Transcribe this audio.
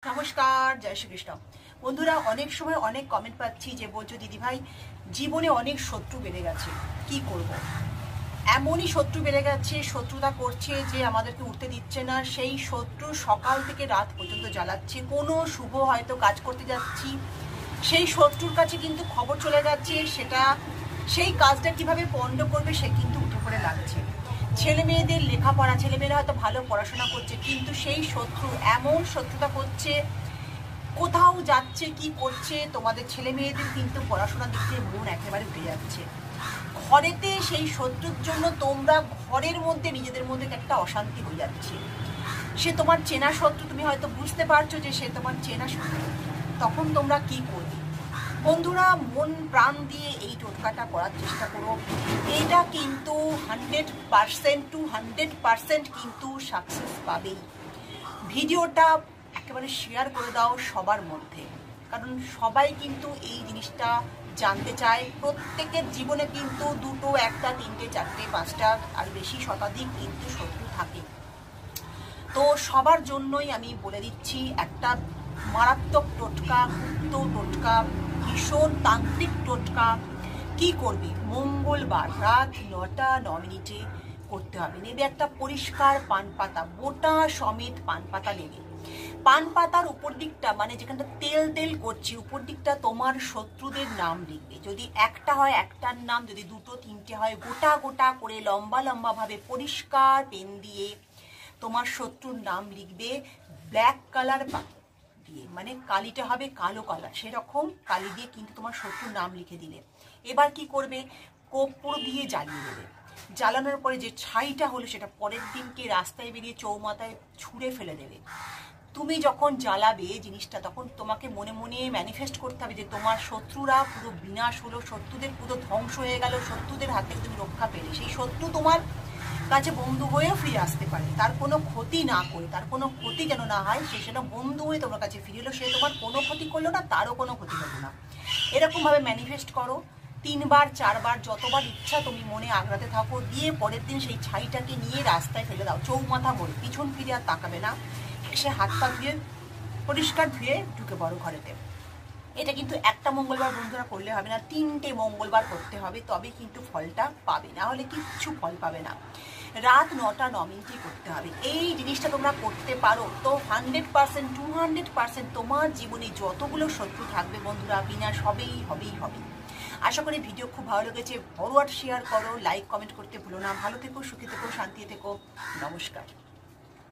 নমস্কার, জয় শ্রীকৃষ্ণ। বন্ধুরা, অনেক সময় অনেক কমেন্ট পাচ্ছি যে বলছো দিদি ভাই জীবনে অনেক শত্রু বেড়ে গেছে, কি করব। এমনই শত্রু বেড়ে গেছে, শত্রুতা করছে যে আমাদেরকে উঠতে দিচ্ছে না। সেই শত্রু সকাল থেকে রাত পর্যন্ত জ্বালাচ্ছে। কোনো শুভ হয়তো কাজ করতে যাচ্ছি, সেই শত্রুর কাছে কিন্তু খবর চলে যাচ্ছে, সেই কাজটা কিভাবে পণ্ড করবে সে কিন্তু উঠে পড়ে লাগছে। ছেলে মেয়েদের লেখাপড়া, ছেলেমেয়েরা হয়তো ভালো পড়াশোনা করছে, কিন্তু সেই শত্রু এমন শত্রুতা করছে, কোথাও যাচ্ছে কি করছে, তোমাদের ছেলে মেয়েদের কিন্তু পড়াশোনার দিক থেকে মন একেবারে উঠে যাচ্ছে। ঘরেতে সেই শত্রুর জন্য তোমরা ঘরের মধ্যে নিজেদের মধ্যে একটা অশান্তি হয়ে যাচ্ছে। সে তোমার চেনা শত্রু, তুমি হয়তো বুঝতে পারছো যে সে তোমার চেনা শত্রু, তখন তোমরা কি করবে? বন্ধুরা, মন প্রাণ দিয়ে এই টোটকাটা করার চেষ্টা করো। এটা কিন্তু 100% to 100% কিন্তু সাকসেস পাবেই। ভিডিওটা একেবারে শেয়ার করে দাও সবার মধ্যে, কারণ সবাই কিন্তু এই জিনিসটা জানতে চায়। প্রত্যেকের জীবনে কিন্তু দুটো, একটা, তিনটে, চারটে, পাঁচটা আর বেশি শতাধিক কিন্তু শত্রু থাকে। তো সবার জন্যই আমি বলে দিচ্ছি একটা মারাত্মক টোটকা, গুপ্ত টোটকা, ভীষণ তান্ত্রিক টোটকা। কি করবি? মঙ্গলবার রাত 9টা 9 মিনিটে করতে হবে। নেবে একটা পরিষ্কার পান পাতা, মোটা সমেত পান পাতা নেবে। পান পাতার উপর দিকটা, মানে যেখানটা তেল তেল করছে, উপর দিকটা তোমার শত্রুদের নাম লিখবে। যদি একটা হয় একটার নাম, যদি দুটো তিনটে হয় গোটা গোটা করে লম্বা লম্বা ভাবে পরিষ্কার পেন দিয়ে তোমার শত্রুর নাম লিখবে। ব্ল্যাক কালার দিয়ে, মানে কালিটা হবে কালো কালার, সেরকম কালি দিয়ে কিন্তু তোমার শত্রুর নাম লিখে দিলে। এবার কি করবে? কর্পূর দিয়ে জ্বালিয়ে দেবে। জ্বালানোর পরে যে ছাইটা হলো সেটা পরের দিনকে রাস্তায় বেরিয়ে চৌমাথায় ছুঁড়ে ফেলে দেবে। তুমি যখন জ্বালাবে জিনিসটা, তখন তোমাকে মনে মনে ম্যানিফেস্ট করতে হবে যে তোমার শত্রুরা পুরো বিনাশ হলো, শত্রুদের পুরো ধ্বংস হয়ে গেল, শত্রুদের হাত থেকে তুমি রক্ষা পেলে। সেই শত্রু তোমার কাছে বন্ধু হয়েও ফিরে আসতে পারে, তার কোনো ক্ষতি না করে, তার কোনো ক্ষতি যেন না হয়, সে যেন বন্ধু হয়ে তোমার কাছে ফিরে এলো। সে তোমার কোনো ক্ষতি করলো না, তারও কোনো ক্ষতি হলো না। এরকমভাবে ম্যানিফেস্ট করো 3বার 4বার, যতবার ইচ্ছা তুমি মনে আগ্রাতে থাকো। দিয়ে পরের দিন সেই ছাইটাকে নিয়ে রাস্তায় ফেলে দাও, চৌমাথা মোড়ে। পিছন ফিরে আর তাকাবে না, এসে হাত পা ধুয়ে পরিষ্কার ধুয়ে ঢুকে পড়ো ঘরেতে। এটা কিন্তু একটা মঙ্গলবার বন্ধুরা করলে হবে না, 3টে মঙ্গলবার করতে হবে, তবে কিন্তু ফলটা পাবে, না হলে কিচ্ছু ফল পাবে না। রাত 9টা 9 মিনিটে করতে হবে। এই জিনিসটা তোমরা করতে পারো তো 100% 200% তোমার জীবনে যতগুলো শত্রু থাকবে বন্ধুরা, বিনাশ হবেই হবেই হবে। আশা করি ভিডিও খুব ভালো লেগেছে। ফরওয়ার্ড শেয়ার করো, লাইক কমেন্ট করতে ভুলো না। ভালো থেকো, সুখী থেকো, শান্তি থেকো। নমস্কার।